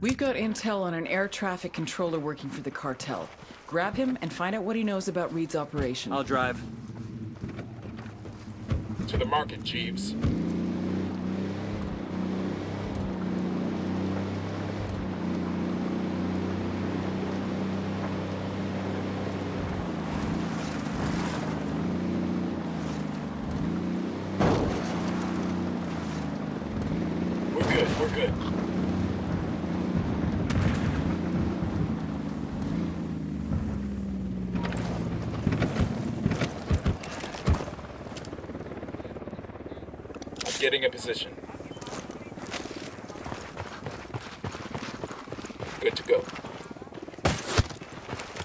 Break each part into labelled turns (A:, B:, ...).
A: We've got intel on an air traffic controller working for the cartel. Grab him and find out what he knows about Reed's operation.
B: I'll drive.
C: To the market, Jeeves. We're good. I'm getting a position. Good to go.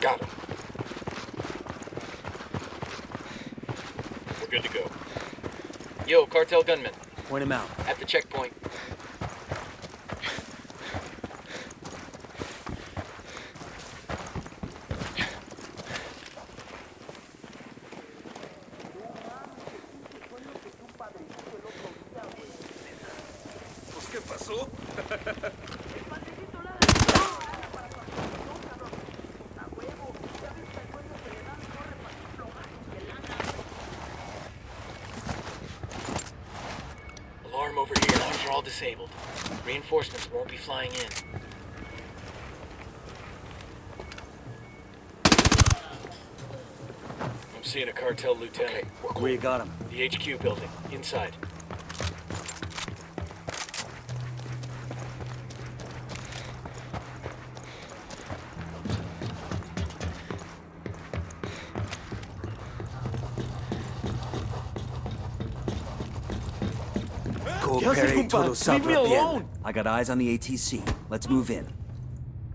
C: Got him. We're good to go.
D: Yo, cartel gunman.
B: Point him out.
D: At the checkpoint.
B: ¿Qué pasó?
D: Alarm over here. Alarms are all disabled. Reinforcements won't be flying in. I'm seeing a cartel lieutenant.
C: Okay,
B: Where you got him?
D: The HQ building. Inside.
B: Coopere, todo
E: Leave me
B: saldrá bien.
E: alone.
B: I got eyes on the ATC. Let's move in.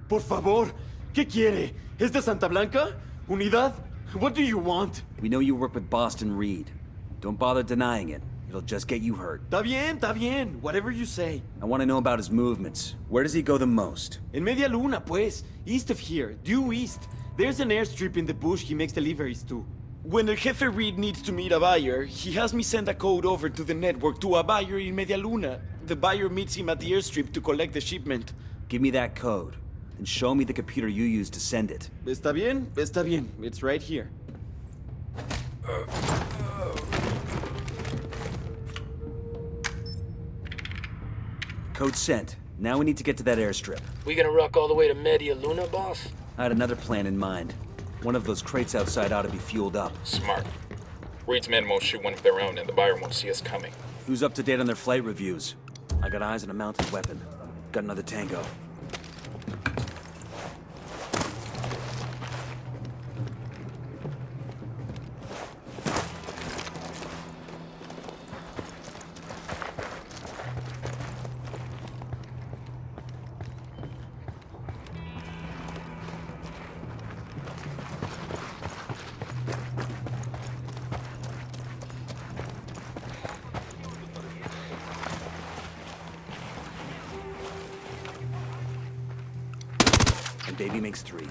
E: Por favor, ¿qué quiere? ¿Es de Santa Blanca? ¿Unidad? What do you want?
B: We know you work with Boston Reed. Don't bother denying it. It'll just get you hurt.
E: Está bien, whatever you say.
B: I want to know about his movements. Where does he go the most?
E: En Media Luna, pues. East of here, due east. There's an airstrip in the bush he makes deliveries to. When El Jefe Reed needs to meet a buyer, he has me send a code over to the network to a buyer in Media Luna. The buyer meets him at the airstrip to collect the shipment.
B: Give me that code. Then show me the computer you used to send it.
E: Está bien. It's right here.
B: Code sent. Now we need to get to that airstrip.
D: We gonna rock all the way to Media Luna, boss?
B: I had another plan in mind. One of those crates outside ought to be fueled up.
C: Smart. Reed's men won't shoot one of their own, and the buyer won't see us coming.
B: Who's up to date on their flight reviews? I got eyes on a mounted weapon. Got another tango. And baby makes 3.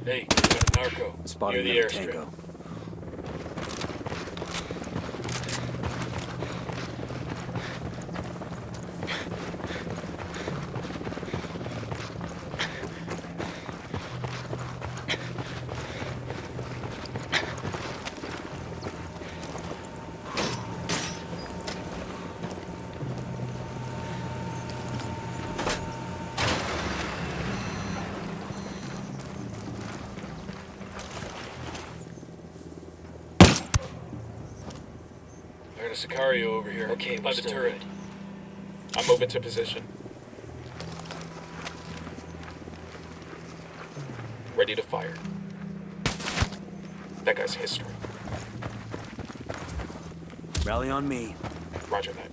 D: Hey, we got a narco.
B: Spotting
D: Near the
B: another
D: airstrip.
B: tango.
D: I heard a Sicario over here. Okay, by the turret.
C: I'm moving to position. Ready to fire. That guy's history.
B: Rally on me.
C: Roger that.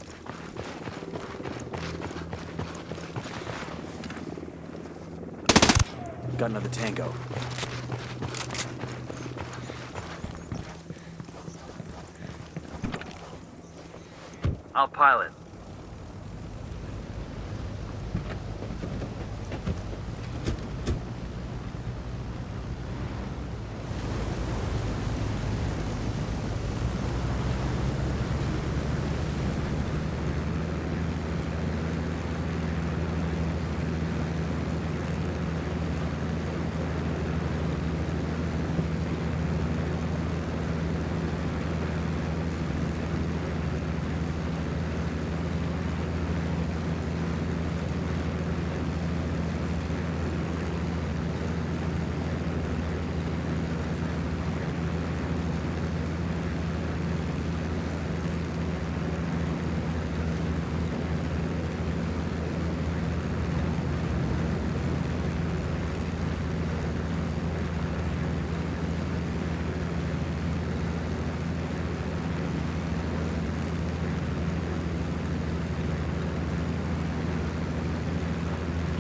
B: Got another tango.
F: I'll pilot.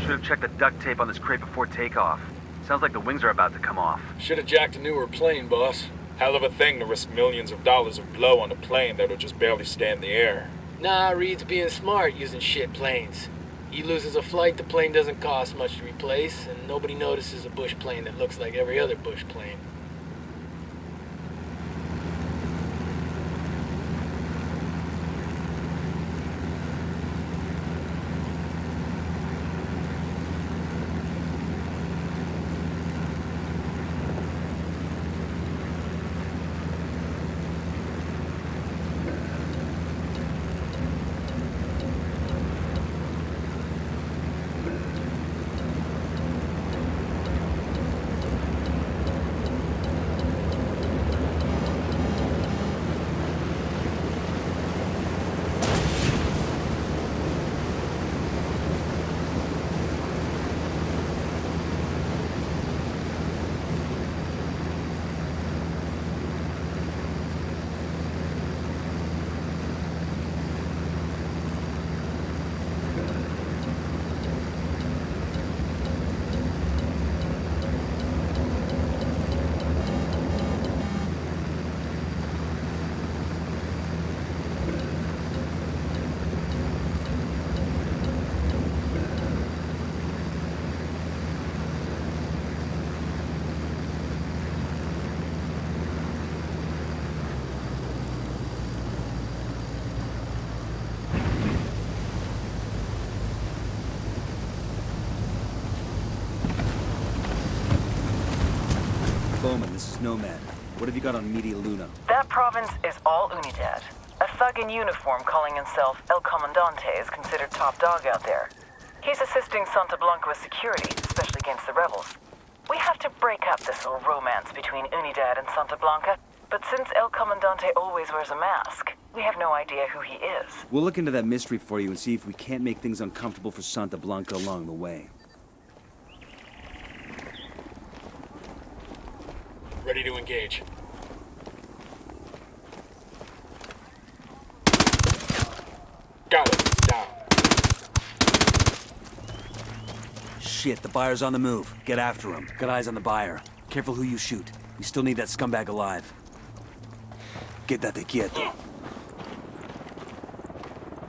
F: Should have checked the duct tape on this crate before takeoff. Sounds like the wings are about to come off.
C: Should have jacked a newer plane, boss. Hell of a thing to risk millions of dollars of blow on a plane that'll just barely stay in the air.
D: Nah, Reed's being smart using shit planes. He loses a flight, the plane doesn't cost much to replace, and nobody notices a bush plane that looks like every other bush plane.
B: Bowman, this is Nomad. What have you got on Media Luna?
G: That province is all Unidad. A thug in uniform calling himself El Comandante is considered top dog out there. He's assisting Santa Blanca with security, especially against the rebels. We have to break up this little romance between Unidad and Santa Blanca, but since El Comandante always wears a mask, we have no idea who he is.
B: We'll look into that mystery for you and see if we can't make things uncomfortable for Santa Blanca along the way.
C: Ready to engage. Got it. Down.
B: Shit, the buyer's on the move. Get after him. Got eyes on the buyer. Careful who you shoot. We still need that scumbag alive. Quédate quieto.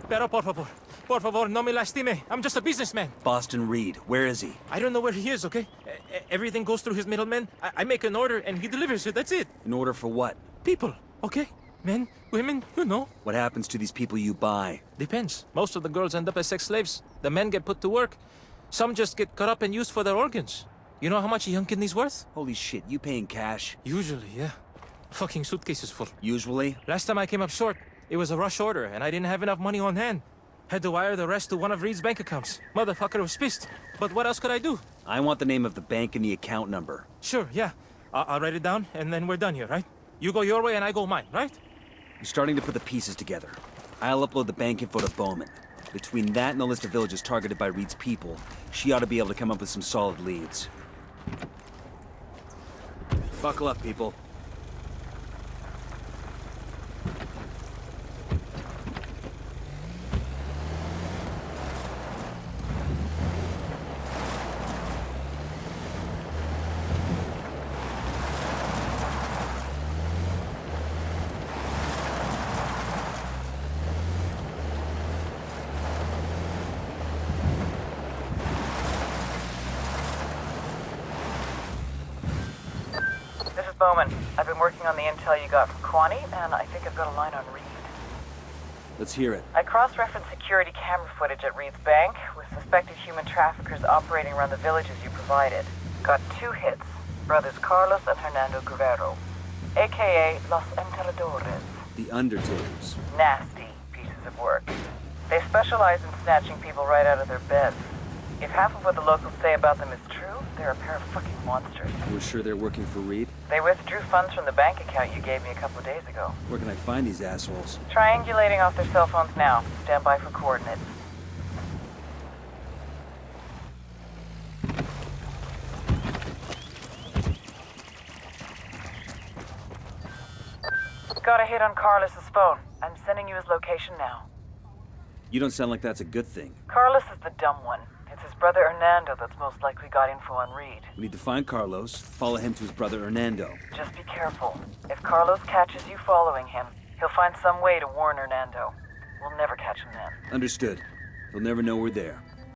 H: Pero por favor, no me lastime. I'm just a businessman.
B: Boston Reed, where is he?
H: I don't know where he is, okay? Everything goes through his middleman. I make an order and he delivers it, that's it.
B: An order for what?
H: People, okay? Men, women, you know.
B: What happens to these people you buy?
H: Depends. Most of the girls end up as sex slaves. The men get put to work. Some just get cut up and used for their organs. You know how much a young kidney's worth?
B: Holy shit, you paying cash?
H: Usually, yeah. Fucking suitcases full.
B: Usually?
H: Last time I came up short, it was a rush order and I didn't have enough money on hand. Had to wire the rest to one of Reed's bank accounts. Motherfucker was pissed. But what else could I do?
B: I want the name of the bank and the account number.
H: Sure, yeah. I'll write it down and then we're done here, right? You go your way and I go mine, right?
B: You're starting to put the pieces together. I'll upload the bank info to Bowman. Between that and the list of villages targeted by Reed's people, she ought to be able to come up with some solid leads. Buckle up, people.
G: Bowman. I've been working on the intel you got from Kwani, and I think I've got a line on Reed.
B: Let's hear it.
G: I cross-referenced security camera footage at Reed's bank with suspected human traffickers operating around the villages you provided. Got 2 hits, brothers Carlos and Hernando Guerrero, a.k.a. Los Enterradores.
B: The Undertakers.
G: Nasty pieces of work. They specialize in snatching people right out of their beds. If half of what the locals say about them is true, they're a pair of fucking monsters.
B: We're sure they're working for Reed?
G: They withdrew funds from the bank account you gave me a couple of days ago.
B: Where can I find these assholes?
G: Triangulating off their cell phones now. Stand by for coordinates. Got a hit on Carlos's phone. I'm sending you his location now.
B: You don't sound like that's a good thing.
G: Carlos is the dumb one. It's his brother Hernando that's most likely got info on Reed.
B: We need to find Carlos, follow him to his brother Hernando.
G: Just be careful. If Carlos catches you following him, he'll find some way to warn Hernando. We'll never catch him then.
B: Understood. He'll never know we're there.